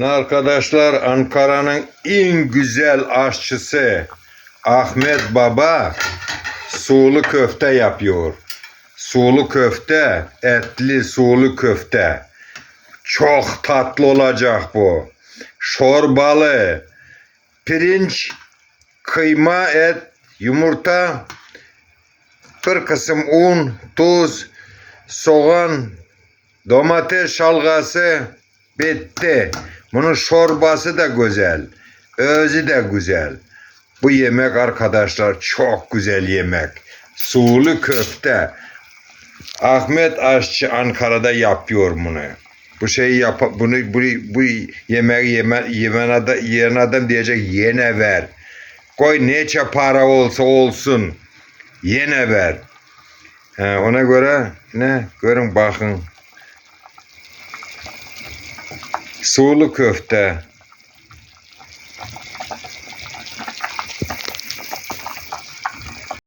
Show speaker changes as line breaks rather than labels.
Arkadaşlar, Ankara'nın en güzel aşçısı Ahmet Baba sulu köfte yapıyor. Sulu köfte, etli sulu köfte. Çok tatlı olacak bu. Çorbalı, pirinç, kıyma, et, yumurta, bir kısım un, tuz, soğan, domates şalgası, bitti. Bunun çorbası da güzel, özü de güzel. Bu yemek arkadaşlar çok güzel yemek. Sulu köfte. Ahmet Aşçı Ankara'da yapıyor bunu. Bu şeyi bu yemeği yiyen adam diyecek yine ver. Koy neçe para olsa olsun. Yine ver. Ona göre ne? Görün bakın. Sulu köfte.